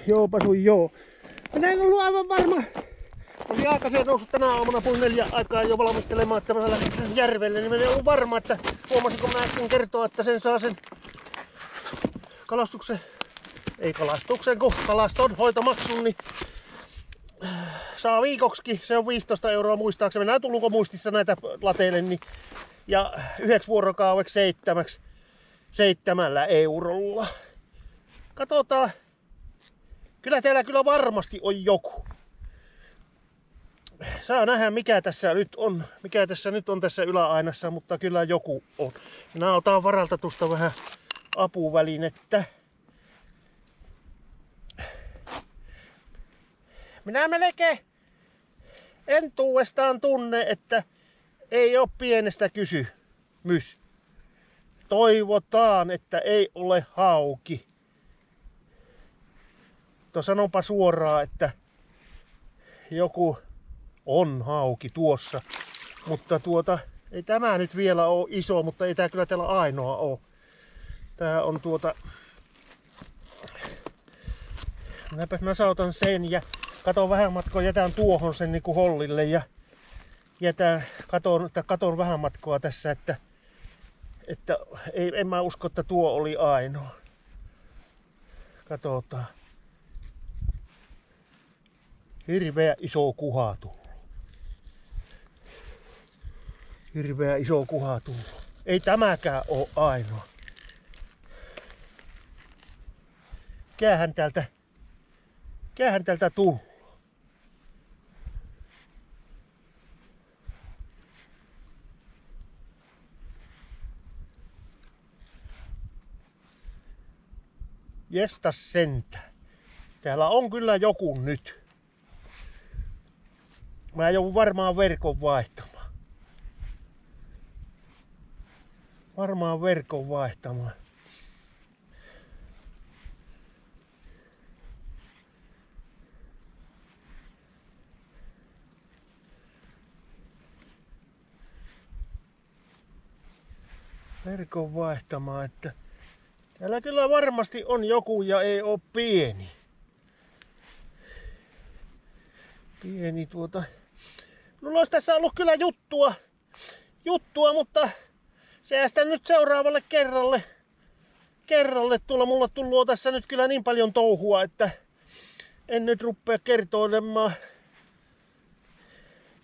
Joopa sun joo. Minä en ollut aivan varma. Oli aikaisen noussut tänä aamuna puoli 4 aikaa jo valmistelemaan, että mä lähdin järvelle, niin mä en ollut varma, että huomasinko mä äsken kertoa, että sen saa sen kun kalastonhoitomaksun, niin saa viikoksikin, se on 15 euroa muistaakseni. Mä näin lukomuistissa näitä lateille, niin, ja 9 vuorokaudeksi 7 eurolla. Katsotaan. Kyllä teillä kyllä varmasti on joku. Saa nähdä mikä tässä nyt on tässä yläainassa, mutta kyllä joku on. Minä otan varalta tuosta vähän apuvälinettä. Minä melkein entuudestaan tunne, että ei ole pienestä kysymys. Toivotaan, että ei ole hauki. Sanonpa suoraan, että joku on hauki tuossa. Mutta ei tämä nyt vielä ole iso, mutta ei tämä kyllä täällä ainoa ole. Tää on minäpä nasautan sen ja katon vähän matkaa, jätän tuohon sen niinku hollille ja katon vähän matkaa tässä, että en mä usko, että tuo oli ainoa. Katsotaan. Hirveä iso kuha tullut. Hirveä iso kuha tullut. Ei tämäkään ole ainoa. Käähän täältä tullut. Jestas sentä. Täällä on kyllä joku nyt. Mä joudun varmaan verkon vaihtamaan. Että täällä kyllä varmasti on joku ja ei oo pieni. Mulla olisi tässä ollut kyllä juttua, mutta säästän nyt seuraavalle kerralle tulla. Mulla tullut tässä nyt kyllä niin paljon touhua, että en nyt rupea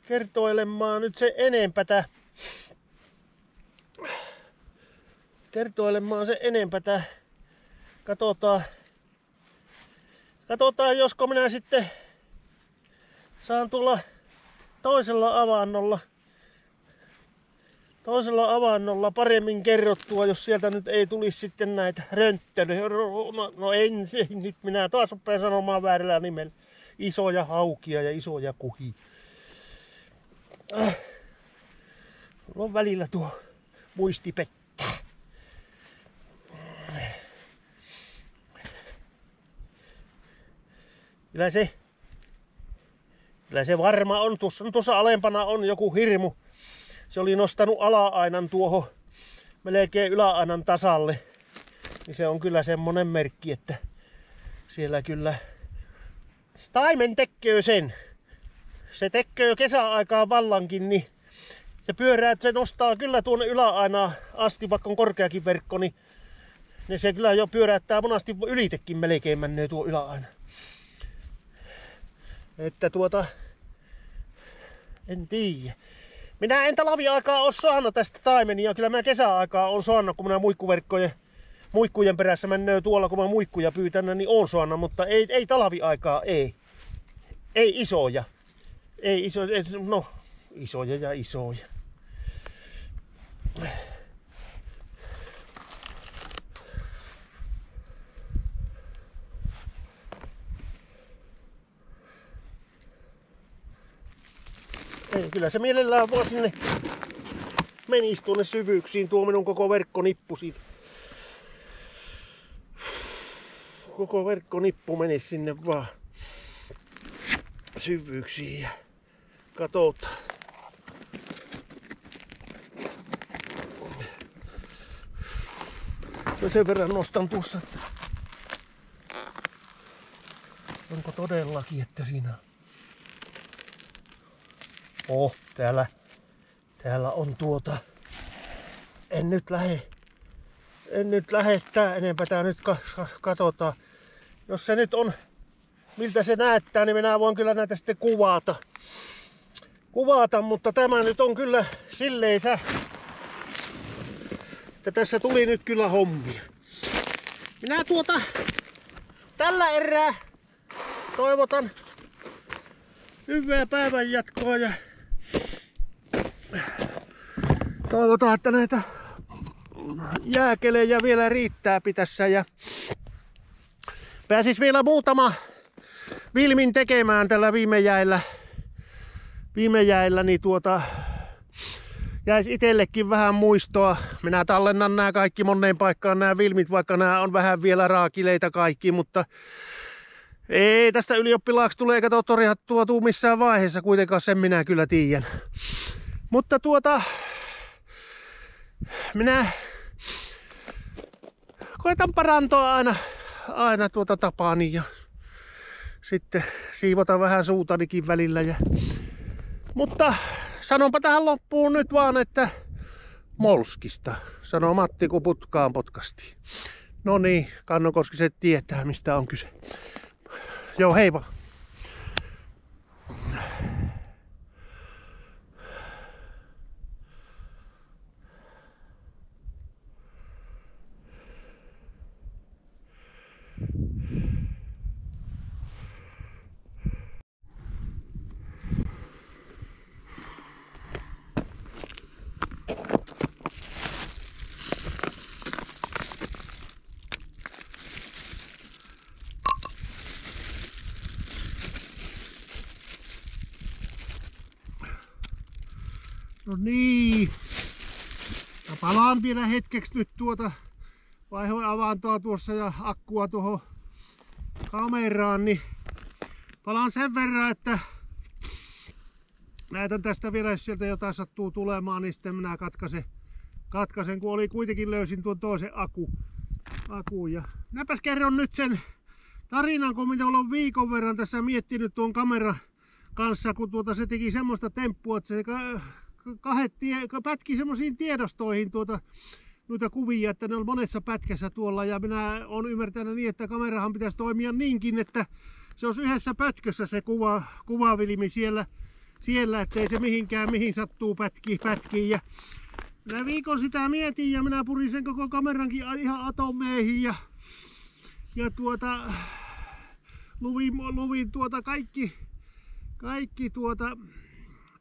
kertoilemaan nyt se enempää. Katsotaan, josko minä sitten saan tulla toisella avannolla paremmin kerrottua, jos sieltä nyt ei tulisi sitten näitä rönttelyjä. No ensin nyt minä taas rupean sanomaan väärällä nimellä. Isoja haukia ja isoja kuhia. Mulla on välillä tuo muisti pettää. Kyllä se varma on. Tuossa alempana on joku hirmu. Se oli nostanut ala-ainan tuohon melkein yläainan tasalle. Niin se on kyllä semmonen merkki, että siellä kyllä taimen tekee sen. Se tekee kesäaikaan vallankin, niin se nostaa kyllä tuonne yläainaan asti, vaikka on korkeakin verkko, niin se kyllä jo pyöräyttää monasti ylitekin melkein menee tuo yläaina. Että en tiedä. Minä en talviaikaa ole saanut tästä taimenia. Kyllä mä kesäaikaa on saanut, kun minä muikkujen perässä menee tuolla, kun mä muikkuja pyytän, niin on saanut, mutta ei talviaikaa, ei. Ei isoja. Isoja ja isoja. Ei, kyllä se mielellään vaan sinne menisi tuonne syvyyksiin, tuo minun koko verkkonippu siitä. Koko verkkonippu menisi sinne vaan syvyyksiin ja katsotaan. Mä sen verran nostan tuossa. Onko todellakin, että siinä on? Täällä on En nyt lähde tää enempää. Tää nyt katsotaan. Jos se nyt on, miltä se näyttää, niin minä voin kyllä näitä sitten kuvata, mutta tämä nyt on kyllä silleisä, että tässä tuli nyt kyllä hommia. Minä tällä erää toivotan hyvää päivän jatkoa ja toivotaan, että näitä jääkelejä vielä riittää pitässä ja pääsis vielä muutama vilmin tekemään tällä viime jäillä, niin jäisi itsellekin vähän muistoa. Minä tallennan nämä kaikki moneen paikkaan nämä vilmit, vaikka nämä on vähän vielä raakileita kaikki, mutta ei tästä ylioppilaaksi tulee kato torjattua tuu missään vaiheessa, kuitenkaan sen minä kyllä tiedän. Mutta minä koitan parantaa aina tapaani ja sitten siivota vähän suutanikin välillä. Mutta sanonpa tähän loppuun nyt vaan, että molskista, sanoo Matti, kun putkaan potkastiin. No niin, Kannokoskiset tietää, mistä on kyse. Joo, hei vaan. No niin. Mä palaan vielä hetkeksi nyt vaihoin avantoa tuossa ja akkua tuohon kameraan, niin palaan sen verran, että näytän tästä vielä, jos sieltä jotain sattuu tulemaan, niin sitten minä katkaisen, kun kuitenkin löysin tuon toisen akun. Ja näpäs kerron nyt sen tarinan, kun minä olen viikon verran tässä miettinyt tuon kameran kanssa, kun se teki semmoista temppua, että se pätki semmoisiin tiedostoihin noita kuvia, että ne on monessa pätkässä tuolla, ja minä olen ymmärtänyt niin, että kamerahan pitäisi toimia niinkin, että se olisi yhdessä pötkössä se kuvavilmi siellä, ettei se mihin sattuu pätkiin. Ja minä viikon sitä mietin ja minä purin sen koko kamerankin ihan atomeihin ja luvin kaikki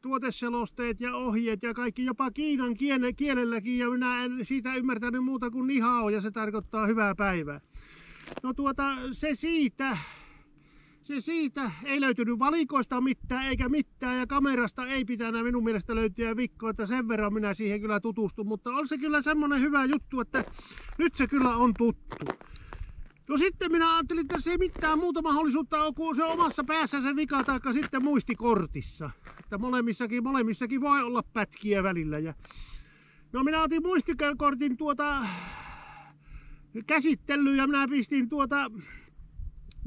tuoteselosteet ja ohjeet ja kaikki, jopa kiinan kielelläkin, ja minä en siitä ymmärtänyt muuta kuin ni hao, ja se tarkoittaa hyvää päivää. No se siitä ei löytynyt valikoista mitään eikä mitään, ja kamerasta ei pitänyt minun mielestä löytyä vikkoa, että sen verran minä siihen kyllä tutustun, mutta on se kyllä semmonen hyvä juttu, että nyt se kyllä on tuttu. No sitten minä ajattelin, että se ei mitään muuta mahdollisuutta ole, kun se on omassa päässä se vika, taikka sitten muistikortissa. Että molemmissakin voi olla pätkiä välillä. No minä otin muistikortin käsittelyyn ja minä pistin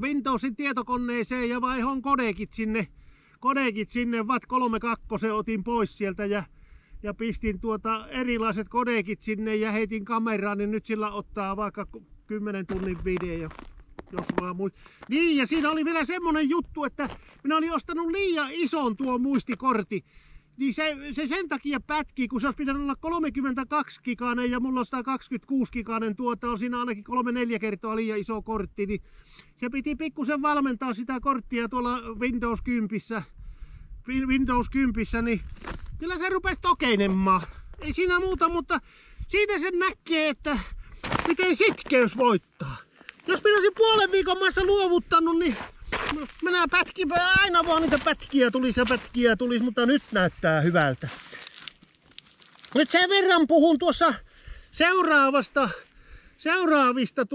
Windowsin tietokoneeseen ja vaihon kodekit sinne VAT32 otin pois sieltä ja pistin erilaiset kodekit sinne ja heitin kameraan, niin nyt sillä ottaa vaikka 10 tunnin video, jos vaan Niin, ja siinä oli vielä semmonen juttu, että minä olin ostanut liian ison tuo muistikortti. Niin se sen takia pätki, kun se olisi pitänyt olla 32 giganen ja mulla on 126 giganen on siinä ainakin 3-4 kertaa liian iso kortti, niin se piti pikkusen valmentaa sitä korttia tuolla Windows 10, niin kyllä se rupesi tokeilemaan. Ei siinä muuta, mutta siinä sen näkee, että miten sitkeys voittaa. Jos minä olisin puolen viikon maassa luovuttanut, niin minä aina vaan niitä pätkiä tulisi, mutta nyt näyttää hyvältä. Nyt sen verran puhun tuossa seuraavista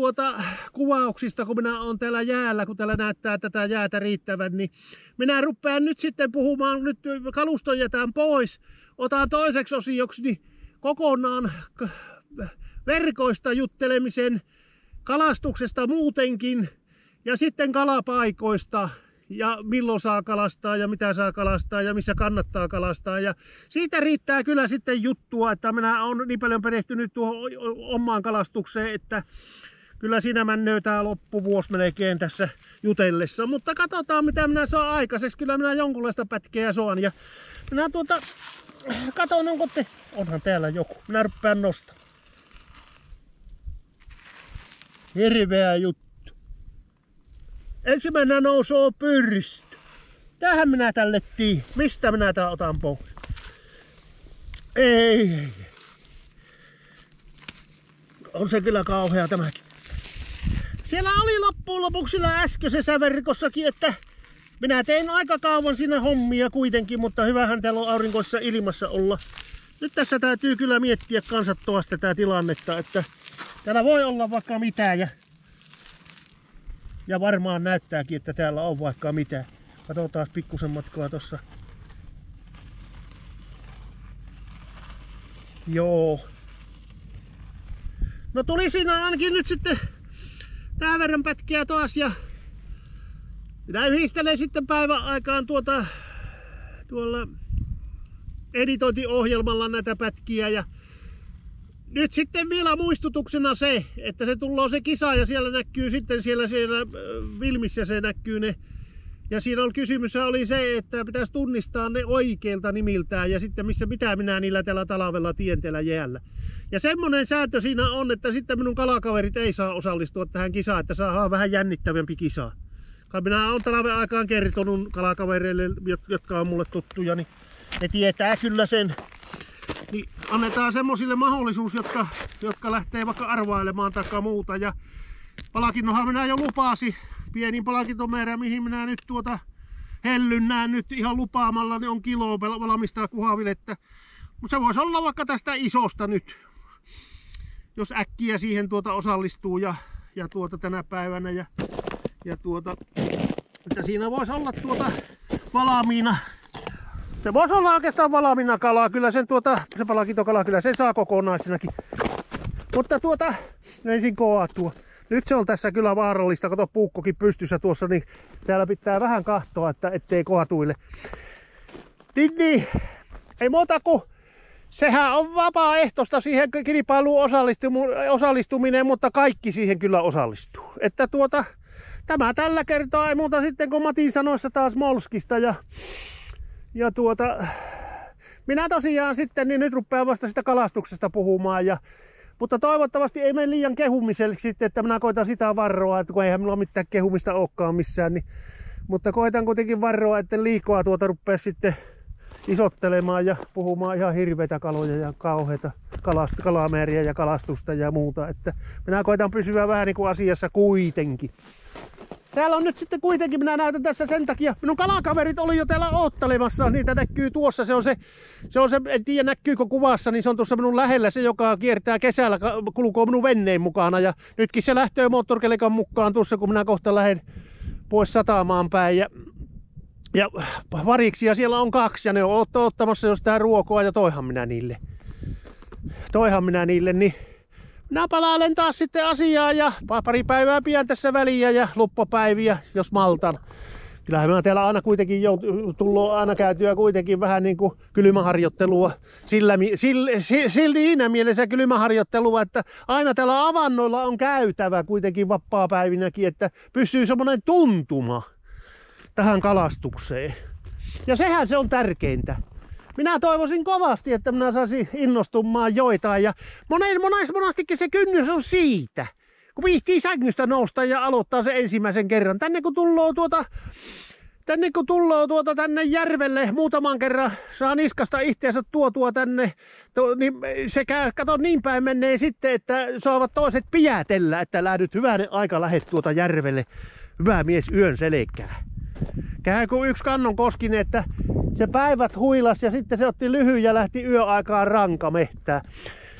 kuvauksista, kun minä olen täällä jäällä, kun täällä näyttää tätä jäätä riittävän, niin minä rupean nyt sitten puhumaan, nyt kaluston jätän pois, otan toiseksi osioksi niin kokonaan verkoista juttelemisen, kalastuksesta muutenkin Ja sitten kalapaikoista ja milloin saa kalastaa ja mitä saa kalastaa ja missä kannattaa kalastaa. Ja siitä riittää kyllä sitten juttua, että minä olen niin paljon perehtynyt tuohon omaan kalastukseen, että kyllä siinä männöö tää loppuvuosi melkein tässä jutellessa. Mutta katsotaan mitä minä saan aikaiseksi. Kyllä minä jonkunlaista pätkeä saan. Ja minä katon onko onhan täällä joku. Minä rupean nostamaan. Hirveä juttu. Ensimmäisenä nousee pyrstö. Tähän minä tälle tii. Mistä minä tää otan pois? Ei. On se kyllä kauhea tämäkin. Siellä oli loppujen lopuksi sillä äskeisessä verkossakin, että minä tein aika kauan siinä hommia kuitenkin, mutta hyvähän täällä on aurinkoisessa ilmassa olla. Nyt tässä täytyy kyllä miettiä kansattomasti tätä tilannetta, että täällä voi olla vaikka mitä ja varmaan näyttääkin, että täällä on vaikka mitä. Katsotaan pikkusen matkaa tossa. Joo. No tuli siinä ainakin nyt sitten tää verran pätkiä taas ja minä yhdistelen sitten päivän aikaan tuolla editointiohjelmalla näitä pätkiä ja nyt sitten vielä muistutuksena se, että se tulee se kisa ja siellä näkyy sitten siellä filmissä se näkyy ne. Ja siinä on kysymys oli se, että pitäisi tunnistaa ne oikeilta nimiltään ja sitten mitä minä niillä tällä talvella tien täällä jäällä. Ja semmonen sääntö siinä on, että sitten minun kalakaverit ei saa osallistua tähän kisaan, että saadaan vähän jännittävämpi kisa. Minä olen talven aikaan kertonut kalakavereille, jotka on mulle tuttuja, niin ne tietää kyllä sen. Niin annetaan semmosille mahdollisuus, jotka lähtee vaikka arvailemaan tai muuta. Ja palkinnohan minä jo lupasin. Pienin palkintomäärä, mihin minä nyt hellynnään nyt ihan lupaamalla, niin on kiloa valmistaa kuhavilettä. Mutta se voisi olla vaikka tästä isosta nyt, jos äkkiä siihen osallistuu ja tänä päivänä. Että siinä voisi olla valmiina. Se voisi olla oikeastaan valmiina kalaa, kyllä sen se palkintokala kyllä sen saa kokonaisinakin. Mutta ensin kaatua. Nyt se on tässä kyllä vaarallista, kato puukkokin pystyssä tuossa, niin täällä pitää vähän katsoa, että ettei kaatuile. Niin, ei muuta kuin sehän on vapaaehtoista siihen kilpailuun osallistuminen, mutta kaikki siihen kyllä osallistuu. Että tämä tällä kertaa ei muuta sitten kuin Matin sanoissa taas molskista ja minä tosiaan sitten niin nyt rupean vasta sitä kalastuksesta puhumaan mutta toivottavasti ei mene liian kehumiseksi sitten, että minä koitan sitä varoa, että kun eihän minulla mitään kehumista olekaan missään, niin, mutta koitan kuitenkin varoa, että liikaa rupea sitten isottelemaan ja puhumaan ihan hirveitä kaloja ja kauheita kalamääriä ja kalastusta ja muuta, että minä koitan pysyä vähän niin kuin asiassa kuitenkin. Täällä on nyt sitten kuitenkin, minä näytän tässä sen takia, minun kalakaverit oli jo täällä oottelemassa, niitä näkyy tuossa, se on se, en tiedä näkyykö kuvassa, niin se on tuossa minun lähellä se, joka kiertää kesällä, kulkee minun veneen mukana ja nytkin se lähtee moottorikelekan mukaan tuossa, kun minä kohta lähden pois satamaan päin ja variksia siellä on 2 ja ne on ottamassa jo sitä ruokoa ja toihan minä niille, niin minä palailen taas sitten asiaan ja pari päivää pian tässä väliä ja loppupäiviä, jos maltan. Kyllähän minä täällä aina kuitenkin tullut aina käytyä kuitenkin vähän niin kuin kylmäharjoittelua. Siinä mielessä kylmäharjoittelua, että aina täällä avannoilla on käytävä kuitenkin vapaapäivinäkin, että pysyy semmoinen tuntuma tähän kalastukseen. Ja sehän se on tärkeintä. Minä toivoisin kovasti, että minä saisin innostumaan joitain ja monastikin se kynnys on siitä, kun viihtii sängystä nousta ja aloittaa se ensimmäisen kerran. Tänne kun tulloo tänne järvelle muutaman kerran saa niskasta itseensä tuotua tänne, niin se kato niin päin menee sitten, että saavat toiset pijätellä, että lähdyt hyvänen aika lähet järvelle, hyvä mies yön selkää. Käy kun yksi kannon koskinen, että se päivät huilas ja sitten se otti lyhyen ja lähti yöaikaan rankamehtään.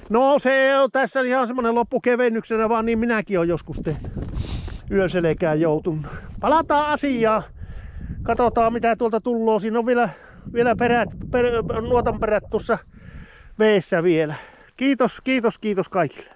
No se on tässä ihan semmonen loppukevennyksenä, vaan niin minäkin olen joskus tehnyt yön selkään joutunut. Palataan asiaan. Katsotaan mitä tuolta tulloo. Siinä on vielä nuotan perät tuossa veessä vielä. Kiitos kaikille.